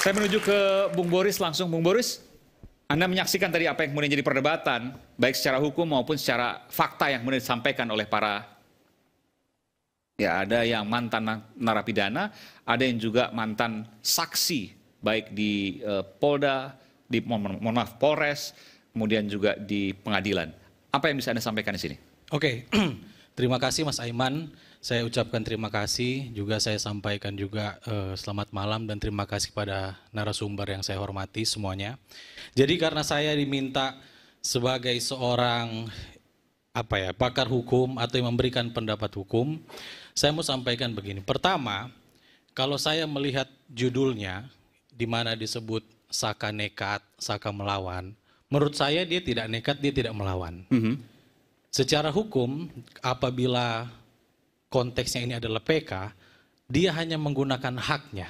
Saya menuju ke Bung Boris langsung. Bung Boris, Anda menyaksikan tadi apa yang kemudian jadi perdebatan, baik secara hukum maupun secara fakta yang kemudian disampaikan oleh para, ya ada yang mantan narapidana, ada yang juga mantan saksi, baik di Polda, di Polres, kemudian juga di pengadilan. Apa yang bisa Anda sampaikan di sini? Oke, terima kasih Mas Aiman. Saya ucapkan terima kasih, juga saya sampaikan juga selamat malam dan terima kasih kepada narasumber yang saya hormati semuanya. Jadi karena saya diminta sebagai seorang pakar hukum atau yang memberikan pendapat hukum, saya mau sampaikan begini. Pertama, kalau saya melihat judulnya di mana disebut Saka nekat, Saka melawan, menurut saya dia tidak nekat, dia tidak melawan. Secara hukum, apabila konteksnya ini adalah PK, dia hanya menggunakan haknya.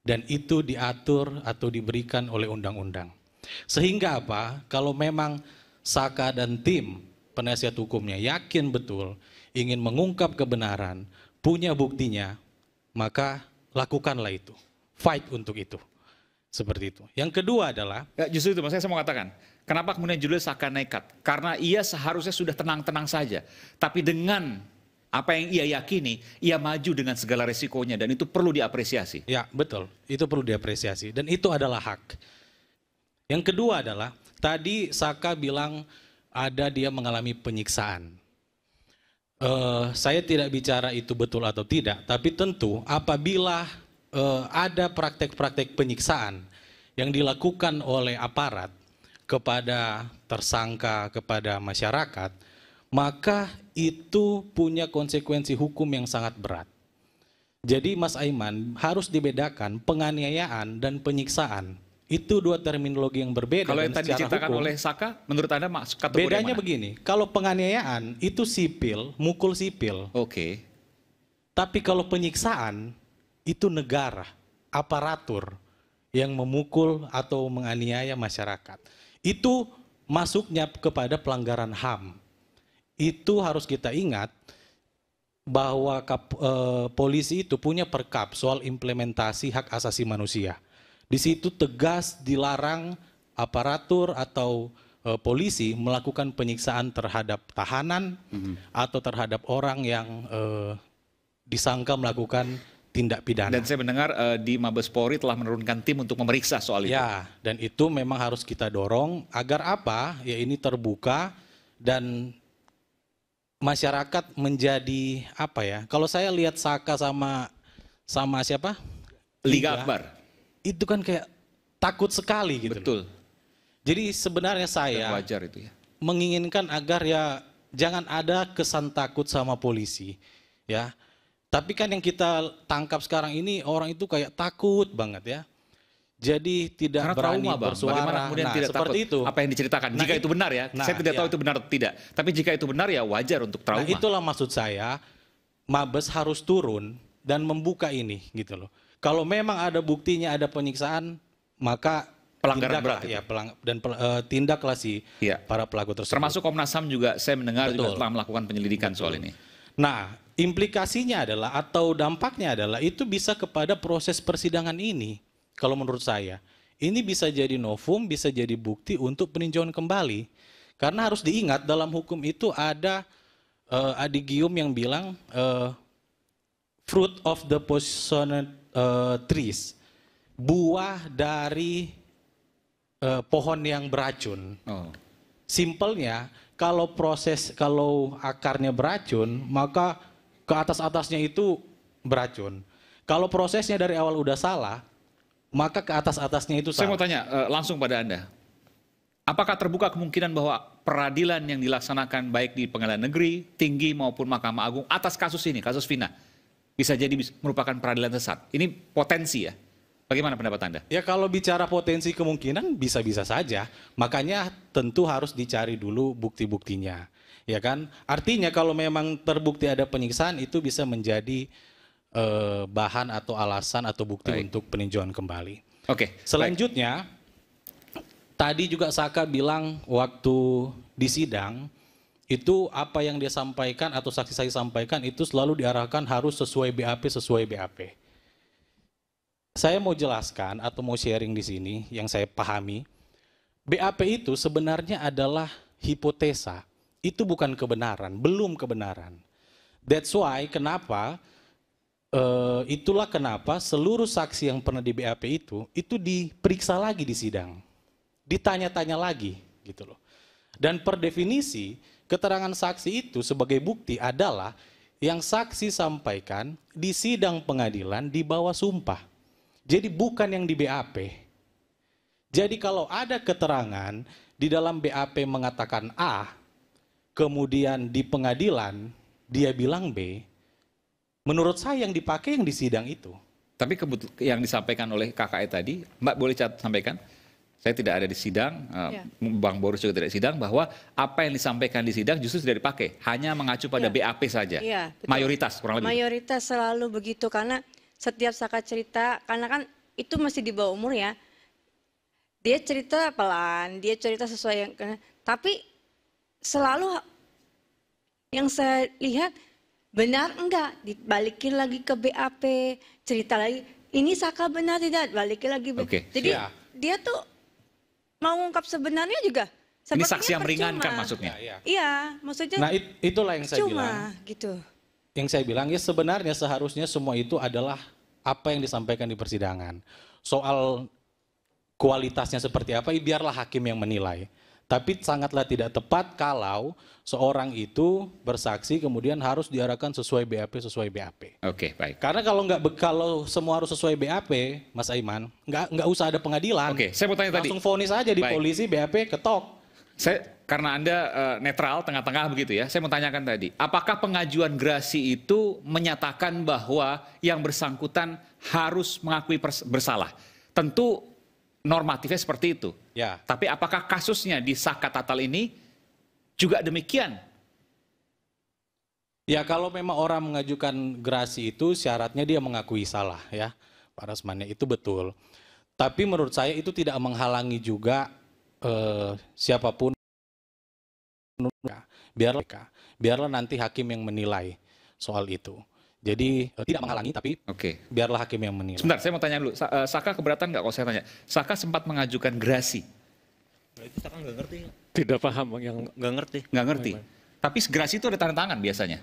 Dan itu diatur atau diberikan oleh undang-undang. Sehingga apa? Kalau memang Saka dan tim penasihat hukumnya yakin betul ingin mengungkap kebenaran, punya buktinya, maka lakukanlah itu. Fight untuk itu. Seperti itu. Yang kedua adalah... Ya, justru itu, saya mau katakan. Kenapa kemudian judulnya Saka nekat? Karena ia seharusnya sudah tenang-tenang saja. Tapi dengan apa yang ia yakini, ia maju dengan segala resikonya dan itu perlu diapresiasi. Ya, betul. Itu perlu diapresiasi dan itu adalah hak. Yang kedua adalah tadi Saka bilang ada dia mengalami penyiksaan. Saya tidak bicara itu betul atau tidak, tapi tentu apabila ada praktek-praktek penyiksaan yang dilakukan oleh aparat kepada tersangka, kepada masyarakat, maka itu punya konsekuensi hukum yang sangat berat. Jadi Mas Aiman harus dibedakan penganiayaan dan penyiksaan. Itu dua terminologi yang berbeda. Kalau yang tadi diceritakan oleh Saka, menurut Anda kategori bedanya mana? Begini, kalau penganiayaan itu sipil, mukul sipil. Oke. Tapi kalau penyiksaan itu negara, aparatur yang memukul atau menganiaya masyarakat. Itu masuknya kepada pelanggaran HAM. Itu harus kita ingat bahwa polisi itu punya perkap soal implementasi hak asasi manusia. Di situ tegas dilarang aparatur atau polisi melakukan penyiksaan terhadap tahanan atau terhadap orang yang disangka melakukan tindak pidana. Dan saya mendengar di Mabes Polri telah menurunkan tim untuk memeriksa soal itu. Ya, dan itu memang harus kita dorong agar apa? Ya ini terbuka dan masyarakat menjadi apa ya? Kalau saya lihat Saka sama siapa? Liga Akbar. Itu kan kayak takut sekali gitu. Betul. Jadi sebenarnya saya wajar itu ya, menginginkan agar ya jangan ada kesan takut sama polisi, ya. Tapi kan yang kita tangkap sekarang ini orang itu kayak takut banget ya. Jadi tidak karena berani trauma, bersuara. Bagaimana kemudian tidak seperti takut itu. Apa yang diceritakan? Jika itu benar ya, saya tidak tahu itu benar atau tidak. Tapi jika itu benar ya wajar untuk trauma. Nah, itulah maksud saya, Mabes harus turun dan membuka ini gitu loh. Kalau memang ada buktinya ada penyiksaan, maka pelanggaran berat ya, tindaklah para pelaku tersebut. Termasuk Komnas HAM juga saya mendengar juga telah melakukan penyelidikan soal ini. Nah, implikasinya adalah atau dampaknya adalah itu bisa kepada proses persidangan ini. Kalau menurut saya, ini bisa jadi novum, bisa jadi bukti untuk peninjauan kembali. Karena harus diingat dalam hukum itu ada adigium yang bilang fruit of the poisoned trees, buah dari pohon yang beracun. Simpelnya, kalau akarnya beracun, maka ke atas-atasnya itu beracun. Kalau prosesnya dari awal udah salah, maka ke atas-atasnya itu salah. Saya mau tanya langsung pada Anda. Apakah terbuka kemungkinan bahwa peradilan yang dilaksanakan baik di Pengadilan Negeri, Tinggi maupun Mahkamah Agung atas kasus ini, kasus Vina, bisa jadi merupakan peradilan sesat? Ini potensi ya? Bagaimana pendapat Anda? Ya kalau bicara potensi kemungkinan bisa-bisa saja. Makanya tentu harus dicari dulu bukti-buktinya. Ya kan? Artinya kalau memang terbukti ada penyiksaan itu bisa menjadi bahan atau alasan atau bukti untuk peninjauan kembali. Oke. Selanjutnya, tadi juga Saka bilang waktu di sidang, itu apa yang dia sampaikan atau saksi-saksi sampaikan itu selalu diarahkan harus sesuai BAP, sesuai BAP. Saya mau jelaskan atau mau sharing di sini yang saya pahami. BAP itu sebenarnya adalah hipotesa. Itu bukan kebenaran, belum kebenaran. That's why kenapa itulah kenapa seluruh saksi yang pernah di BAP itu diperiksa lagi di sidang. Ditanya-tanya lagi gitu loh. Dan per definisi keterangan saksi itu sebagai bukti adalah yang saksi sampaikan di sidang pengadilan di bawah sumpah. Jadi bukan yang di BAP. Jadi kalau ada keterangan di dalam BAP mengatakan A, kemudian di pengadilan dia bilang B, menurut saya yang dipakai yang di sidang itu. Tapi yang disampaikan oleh KKE tadi, Mbak boleh sampaikan? Saya tidak ada di sidang, Bang Boris juga tidak di sidang, bahwa apa yang disampaikan di sidang justru tidak dipakai, hanya mengacu pada BAP saja. Iya, betul. Mayoritas kurang lebih. Mayoritas selalu begitu, karena setiap Saka cerita, karena kan itu masih di bawah umur ya, dia cerita pelan, dia cerita sesuai yang, tapi selalu yang saya lihat benar enggak, dibalikin lagi ke BAP, cerita lagi, ini Saka benar tidak, balikin lagi. Jadi dia tuh mau ngungkap sebenarnya juga. Ini saksi yang meringankan maksudnya. Iya, maksudnya. Nah itulah yang saya bilang. Gitu. Yang saya bilang ya sebenarnya seharusnya semua itu adalah apa yang disampaikan di persidangan. Soal kualitasnya seperti apa, biarlah hakim yang menilai. Tapi sangatlah tidak tepat kalau seorang itu bersaksi kemudian harus diarahkan sesuai BAP. Oke, baik. Karena kalau semua harus sesuai BAP, Mas Aiman, nggak usah ada pengadilan. Oke, saya mau tanya tadi. Langsung vonis aja di polisi, BAP ketok. Karena Anda netral, tengah-tengah begitu ya, saya mau tanyakan tadi, apakah pengajuan gerasi itu menyatakan bahwa yang bersangkutan harus mengakui bersalah? Tentu normatifnya seperti itu. Ya. Tapi apakah kasusnya di Saka Tatal ini juga demikian? Ya kalau memang orang mengajukan gerasi itu syaratnya dia mengakui salah ya, Pak Rasmannya itu betul. Tapi menurut saya itu tidak menghalangi juga siapapun, biarlah nanti hakim yang menilai soal itu. Jadi tidak menghalangi tapi biarlah hakim yang menilai. Sebentar, saya mau tanya dulu, Saka keberatan nggak kalau saya tanya? Saka sempat mengajukan gerasi. Itu Saka nggak ngerti. Tidak paham yang nggak ngerti. Nggak ngerti. Tapi gerasi itu ada tanda tangan biasanya.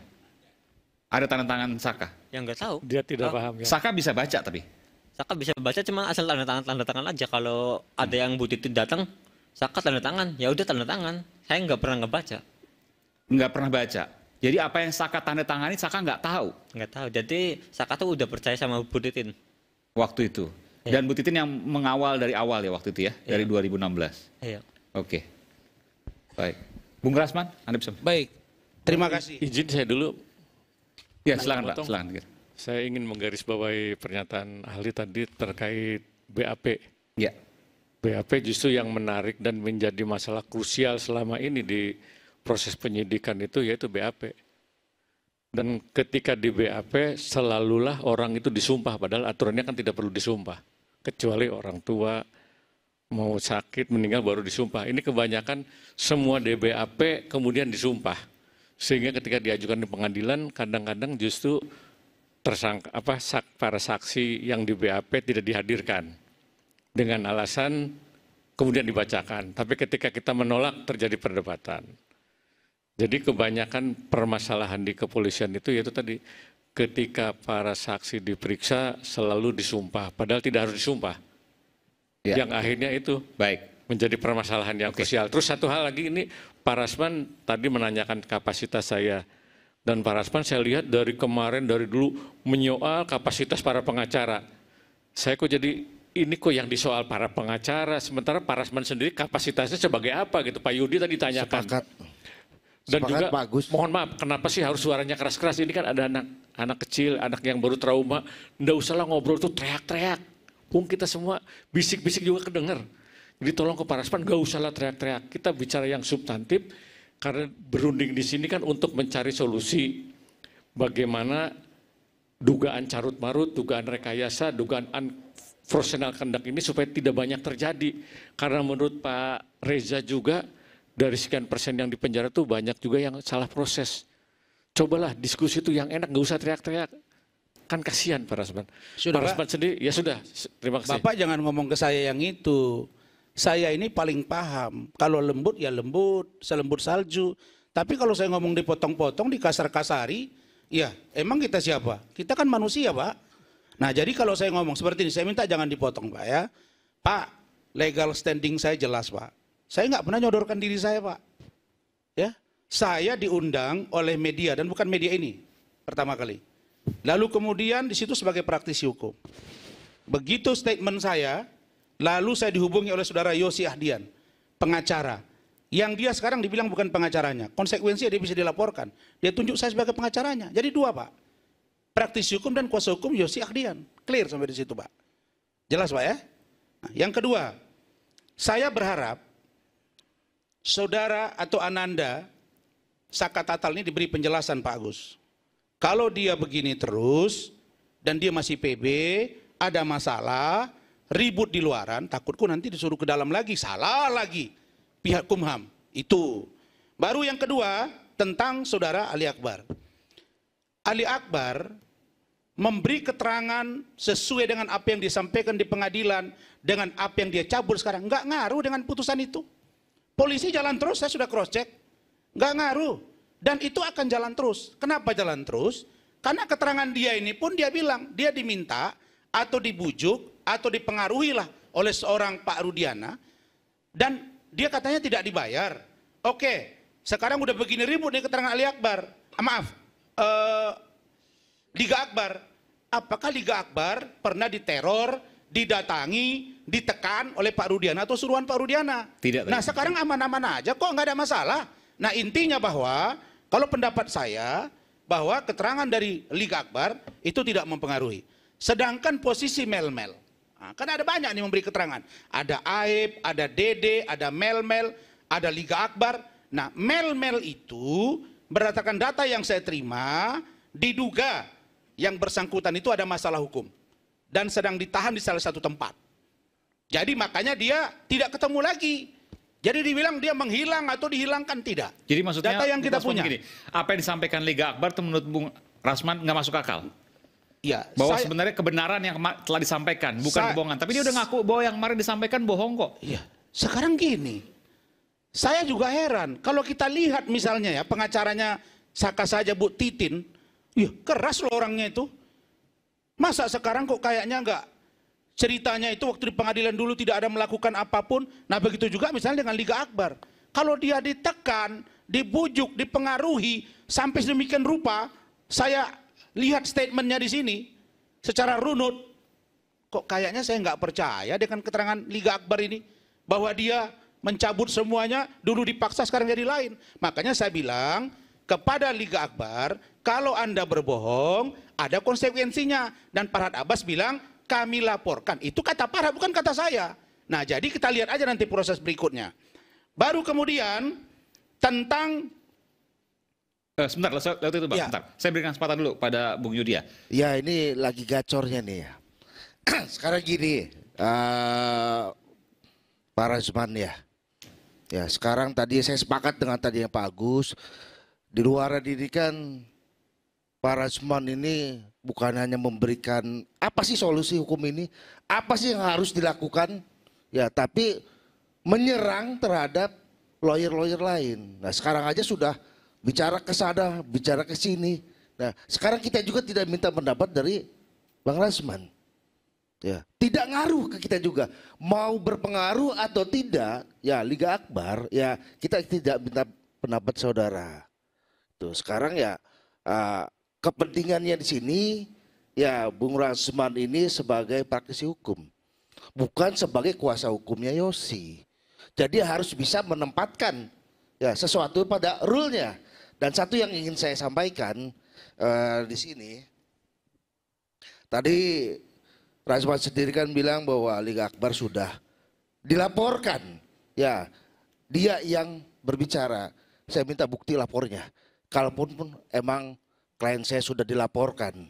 Ada tanda tangan Saka. Yang nggak tahu. dia tidak paham. Ya. Saka bisa baca tapi. Saka bisa baca cuma asal tanda tangan aja. Kalau ada yang Bu Titin datang, Saka tanda tangan. Ya udah tanda tangan. Saya nggak pernah ngebaca. Nggak pernah baca. Jadi apa yang Saka tanda tangani Saka nggak tahu. Nggak tahu. Jadi Saka tuh udah percaya sama Bu Titin. Waktu itu. Ya. Dan Bu Titin yang mengawal dari awal ya waktu itu ya, dari 2016. Iya. Oke. Baik. Bung Rasman, Anda bisa. Baik. Terima kasih. Izin saya dulu. Ya, silakan Pak, silakan. Saya ingin menggarisbawahi pernyataan ahli tadi terkait BAP. Ya. BAP justru yang menarik dan menjadi masalah krusial selama ini di proses penyidikan itu yaitu BAP. Dan ketika di BAP selalulah orang itu disumpah, padahal aturannya kan tidak perlu disumpah. Kecuali orang tua mau sakit, meninggal baru disumpah. Ini kebanyakan semua di BAP kemudian disumpah. Sehingga ketika diajukan di pengadilan kadang-kadang justru para saksi yang di BAP tidak dihadirkan. Dengan alasan kemudian dibacakan. Tapi ketika kita menolak terjadi perdebatan. Jadi kebanyakan permasalahan di kepolisian itu yaitu tadi ketika para saksi diperiksa selalu disumpah, padahal tidak harus disumpah. Ya. Yang akhirnya itu menjadi permasalahan yang krusial. Terus satu hal lagi ini Pak Rasman tadi menanyakan kapasitas saya. Dan Pak Rasman saya lihat dari kemarin, dari dulu menyoal kapasitas para pengacara. Saya kok jadi ini kok yang disoal para pengacara, sementara Pak Rasman sendiri kapasitasnya sebagai apa gitu. Pak Yudi tadi tanyakan. Sepakat. Dan juga Bagus. mohon maaf, kenapa sih harus suaranya keras-keras? Ini kan ada anak kecil, anak yang baru trauma. Nggak usahlah ngobrol tuh teriak-teriak. Kita semua bisik-bisik juga kedengar. Jadi tolong ke Pak Rasman, nggak usahlah teriak-teriak. Kita bicara yang substantif, karena berunding di sini kan untuk mencari solusi. Bagaimana dugaan carut-marut, dugaan rekayasa, dugaan unprofessional conduct ini supaya tidak banyak terjadi. Karena menurut Pak Reza juga, dari sekian persen yang di penjara tuh banyak juga yang salah proses. Cobalah diskusi itu yang enak, nggak usah teriak-teriak. Kan kasihan Pak Rasman. Sudah, Pak Pak. Rasman sendiri, ya sudah, terima kasih. Bapak jangan ngomong ke saya yang itu. Saya ini paling paham. Kalau lembut ya lembut, selembut salju. Tapi kalau saya ngomong dipotong-potong, dikasar-kasari, ya emang kita siapa? Kita kan manusia, Pak. Nah jadi kalau saya ngomong seperti ini, saya minta jangan dipotong, Pak ya. Pak, legal standing saya jelas, Pak. Saya nggak pernah nyodorkan diri saya, Pak. Ya, saya diundang oleh media dan bukan media ini pertama kali. Lalu kemudian di situ sebagai praktisi hukum. Begitu statement saya, lalu saya dihubungi oleh saudara Yosi Ahdian, pengacara. Yang dia sekarang dibilang bukan pengacaranya. Konsekuensinya dia bisa dilaporkan. Dia tunjuk saya sebagai pengacaranya. Jadi dua, Pak. Praktisi hukum dan kuasa hukum Yosi Ahdian. Clear sampai di situ, Pak. Jelas, Pak ya? Nah, yang kedua, saya berharap saudara atau Ananda Saka Tatal ini diberi penjelasan, Pak Agus. Kalau dia begini terus dan dia masih PB, ada masalah, ribut di luaran, takutku nanti disuruh ke dalam lagi, salah lagi pihak Kumham. Itu. Baru yang kedua tentang saudara Ali Akbar. Ali Akbar memberi keterangan sesuai dengan apa yang disampaikan di pengadilan, dengan apa yang dia cabut sekarang, nggak ngaruh dengan putusan itu. Polisi jalan terus, saya sudah cross check, nggak ngaruh. Dan itu akan jalan terus. Kenapa jalan terus? Karena keterangan dia ini pun dia bilang, dia diminta atau dibujuk atau dipengaruhi lah oleh seorang Pak Rudiana, dan dia katanya tidak dibayar. Oke, sekarang udah begini ribut nih keterangan Ali Akbar. Liga Akbar. Apakah Liga Akbar pernah diteror, didatangi, ditekan oleh Pak Rudiana atau suruhan Pak Rudiana? Tidak. Nah sekarang aman-aman aja kok, nggak ada masalah. Nah intinya bahwa kalau pendapat saya bahwa keterangan dari Liga Akbar itu tidak mempengaruhi. Sedangkan posisi Mel-Mel, nah, kan ada banyak nih memberi keterangan. Ada Aib, ada Dede, ada Mel-Mel, ada Liga Akbar. Nah Mel-Mel itu berdasarkan data yang saya terima, diduga yang bersangkutan itu ada masalah hukum dan sedang ditahan di salah satu tempat. Jadi makanya dia tidak ketemu lagi. Jadi dibilang dia menghilang atau dihilangkan, tidak. Jadi maksudnya data yang kita punya. Begini, apa yang disampaikan Liga Akbar itu menurut Bung Rasman nggak masuk akal? Ya, bahwa sebenarnya kebenaran yang telah disampaikan, bukan kebohongan. Tapi dia udah ngaku bahwa yang kemarin disampaikan bohong kok. Iya. Sekarang gini, saya juga heran. Kalau kita lihat misalnya ya, pengacaranya Saka saja Bu Titin, ya keras loh orangnya itu. Masa sekarang kok kayaknya enggak? Ceritanya itu waktu di pengadilan dulu tidak ada melakukan apapun. Nah begitu juga misalnya dengan Liga Akbar. Kalau dia ditekan, dibujuk, dipengaruhi, sampai sedemikian rupa, saya lihat statementnya di sini, secara runut, kok kayaknya saya nggak percaya dengan keterangan Liga Akbar ini, bahwa dia mencabut semuanya, dulu dipaksa sekarang jadi lain. Makanya saya bilang kepada Liga Akbar, kalau Anda berbohong, ada konsekuensinya. Dan Farhad Abbas bilang, kami laporkan. Itu kata Farhad, bukan kata saya. Nah jadi kita lihat aja nanti proses berikutnya. Baru kemudian tentang sebentar, lewat itu Pak, ya. sebentar. Saya berikan kesempatan dulu pada Bung Yudia. Ya ini lagi gacornya nih ya. Sekarang gini, Pak Rasman ya. Ya sekarang tadi saya sepakat dengan tadi yang Pak Agus. Di luar ini kan Pak Rasman ini bukan hanya memberikan apa sih solusi hukum ini, apa sih yang harus dilakukan, ya tapi menyerang terhadap lawyer-lawyer lain. Nah sekarang aja sudah bicara ke sana, bicara ke sini. Nah sekarang kita juga tidak minta pendapat dari Bang Rasman. Ya, tidak ngaruh ke kita juga. Mau berpengaruh atau tidak, ya Liga Akbar, ya kita tidak minta pendapat saudara. Tuh sekarang ya kepentingannya di sini, ya Bung Rasman ini sebagai praktisi hukum, bukan sebagai kuasa hukumnya Yosi. Jadi harus bisa menempatkan ya sesuatu pada rule-nya. Dan satu yang ingin saya sampaikan di sini, tadi Rasman sendiri kan bilang bahwa Liga Akbar sudah dilaporkan. Ya, dia yang berbicara. Saya minta bukti lapornya. Kalaupun pun emang klien saya sudah dilaporkan,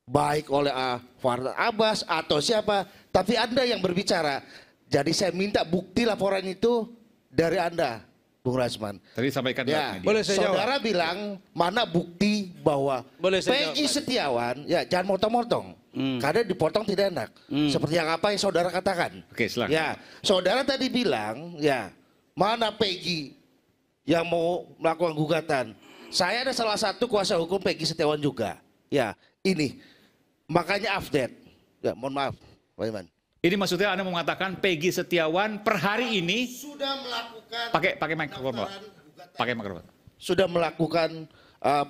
baik oleh Farhad Abbas atau siapa, tapi Anda yang berbicara. Jadi saya minta bukti laporan itu dari Anda. Bung Rasman. Tadi sampaikan Ya, media. Boleh saya jawab? saudara bilang mana bukti bahwa Boleh saya Peggy Setiawan, ya jangan motong-motong, karena dipotong tidak enak. Seperti yang apa yang saudara katakan. Oke, silakan. Ya, saudara tadi bilang, ya mana Peggy yang mau melakukan gugatan. Saya ada salah satu kuasa hukum Peggy Setiawan juga. Ya, ini makanya update. Ya, mohon maaf, Pak Iman. Ini maksudnya Anda mau mengatakan Peggy Setiawan per hari ini Sudah melakukan pakai mikrofon, Pak. Pakai mikrofon. sudah melakukan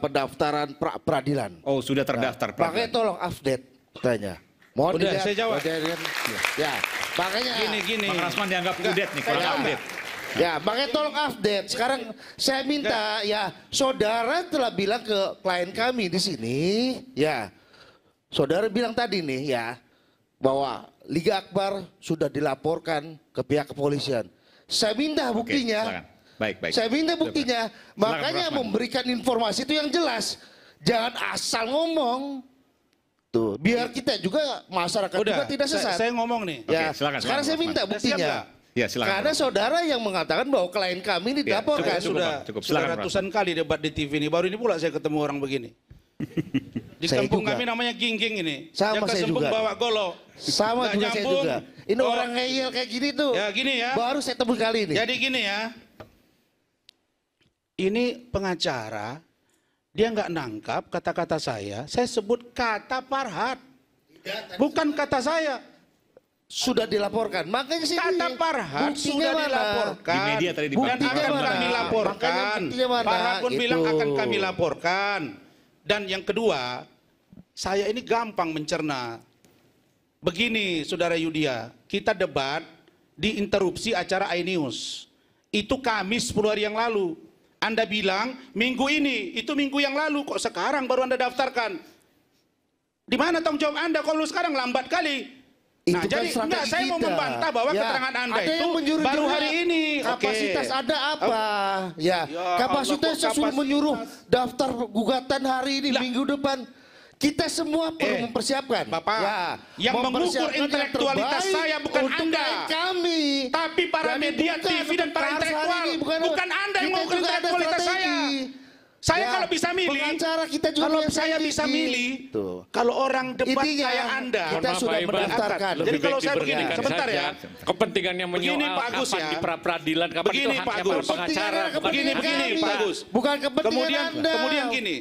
pendaftaran peradilan. Oh, sudah terdaftar. Pakai tolong update tanya. Mohon Udah, dilihat. saya jawab. Ya, makanya Gini. Bang Rasman dianggap kudet nih, kurang Saya- update. Ya, makanya tolong update. Sekarang saya minta ya, saudara telah bilang ke klien kami di sini, ya. Saudara bilang tadi nih ya, bahwa Liga Akbar sudah dilaporkan ke pihak kepolisian. Saya minta Oke, buktinya. silakan. Baik. Saya minta buktinya. Silakan, Makanya Bang Rasman. memberikan informasi itu yang jelas. Jangan asal ngomong. Tuh, biar kita juga masyarakat juga tidak sesat. saya ngomong nih. Ya, Oke, silakan, sekarang saya Bang minta Rasman. Siap buktinya. nggak? Ya, silakan. Karena saudara yang mengatakan bahwa klien kami ini Ya, dilaporkan. cukup, sudah Bang, cukup. sudah Silakan, ratusan kali debat di TV ini. Baru ini pula saya ketemu orang begini. Di Saya kampung juga. kami namanya gingging ini. Sama yang saya kesembung juga. bawa golo. Sama Nggak juga saya nyambung. juga. Ini Oh, orang ngeyel kayak gini tuh. Ya gini ya. Baru saya temui kali ini. Jadi gini ya. Ini pengacara. Dia nggak nangkap kata-kata saya. Saya sebut kata Farhad. Bukan kata saya. Sudah dilaporkan. Makanya sih Kata Farhad buktinya sudah mana? dilaporkan. Di media tadi Dan dibantah. akan Buktinya kami mana? laporkan. Makanya buktinya mana? Farhad pun Itu. bilang akan kami laporkan. Dan yang kedua, saya ini gampang mencerna. Begini Saudara Yudia, kita debat di interupsi acara iNews. Itu Kamis 10 hari yang lalu. Anda bilang minggu ini, itu minggu yang lalu, kok sekarang baru Anda daftarkan. Di mana tanggung jawab Anda kalau sekarang lambat kali? Itu Nah, kan jadi strategi enggak, saya mau kita. membantah bahwa Ya, keterangan Anda ada itu yang menyuruh baru juga. hari ini. Kapasitas Oke. ada apa? Ya, Ya kapasitasnya Allah, kok suruh menyuruh kapasitas? daftar gugatan hari ini Lah. minggu depan. Kita semua perlu mempersiapkan. Bapak, yang mengukur mempersiapkan yang intelektualitas terbaik saya bukan untuk Anda. klien kami. Tapi para Jadi media bukan TV dan para perkara intelektual. ini, Bukan Anda yang kita mengukur juga ada intelektualitas strategi. saya. Saya Ya, kalau bisa milih, pengacara kita juga kalau punya saya bisa strategi. milih, Tuh. kalau orang debat Intinya, kayak Anda, kita Maaf, sudah Pak Iban. mendaftarkan. Jadi kalau saya begini, diberhentikan sebentar saja. ya. Kepentingan yang Begini, menyoal Pak Agus, kapan ya. di pra-peradilan, kapan Begini, itu Pak haknya para Agus. pengacara. Begini, Kepentingan Pak kami. Agus. Bukan kepentingan Anda. Kemudian gini,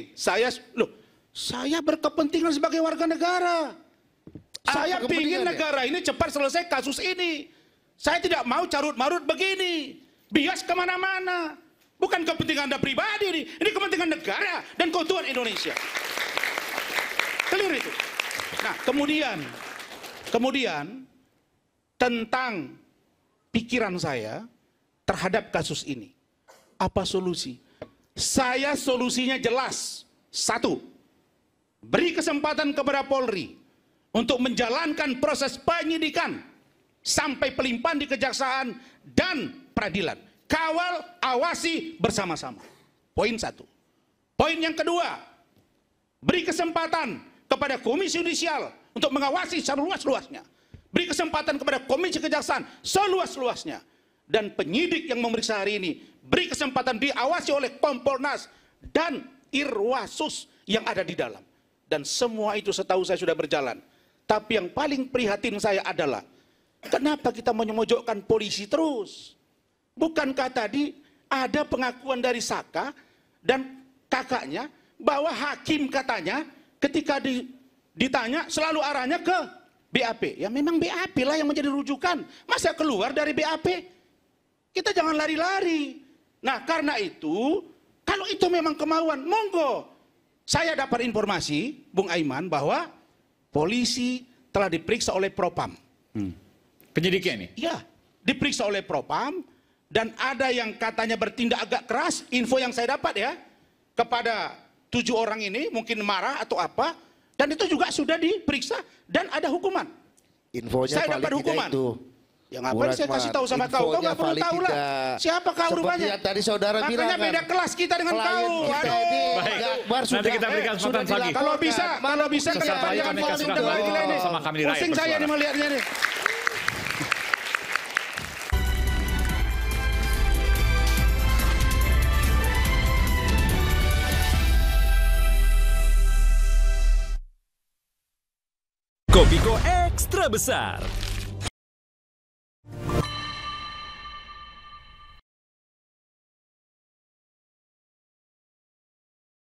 saya berkepentingan sebagai warga negara. Saya ingin kepentingannya? negara ini cepat selesai kasus ini. Saya tidak mau carut-marut begini. Bias kemana-mana. Bukan kepentingan Anda pribadi ini. Ini kepentingan negara dan keutuhan Indonesia. Clear itu. Nah, kemudian tentang pikiran saya terhadap kasus ini. Apa solusi? Saya solusinya jelas. Satu, beri kesempatan kepada Polri untuk menjalankan proses penyidikan sampai pelimpahan di kejaksaan dan peradilan. Kawal, awasi bersama-sama. Poin satu. Poin yang kedua, beri kesempatan kepada Komisi Yudisial untuk mengawasi seluas-luasnya. Beri kesempatan kepada Komisi Kejaksaan seluas-luasnya. Dan penyidik yang memeriksa hari ini, beri kesempatan diawasi oleh Kompolnas dan Irwasus yang ada di dalam. Dan semua itu setahu saya sudah berjalan. Tapi yang paling prihatin saya adalah, kenapa kita menyemojokkan polisi terus? Bukankah tadi ada pengakuan dari Saka dan kakaknya bahwa hakim katanya ketika ditanya selalu arahnya ke BAP. Ya memang BAP lah yang menjadi rujukan. Masa keluar dari BAP? Kita jangan lari-lari. Nah karena itu, kalau itu memang kemauan, monggo. Saya dapat informasi, Bung Aiman, bahwa polisi telah diperiksa oleh Propam. Penyidiknya ini? Ya, diperiksa oleh Propam. Dan ada yang katanya bertindak agak keras, info yang saya dapat ya, kepada 7 orang ini, mungkin marah atau apa, dan itu juga sudah diperiksa dan ada hukuman. Infonya Saya valid dapat tidak hukuman. itu. Ya ngapain saya kasih tahu sama kau? Kau nggak perlu tahu lah. Siapa kau Seperti rupanya? yang tadi saudara bilang Makanya kan. beda kelas kita dengan Klien kau. kita Aduh. ini Baik. Akbar Nanti sudah- kita berikan sudah kesempatan lagi. Kalau bisa, Mana kenapa Sesaat jangan kami follow kasih the kesempatan line lagi ini? sama kami di rakyat Pusing saya bersuara. nih melihatnya nih. Kopiko Ekstra Besar.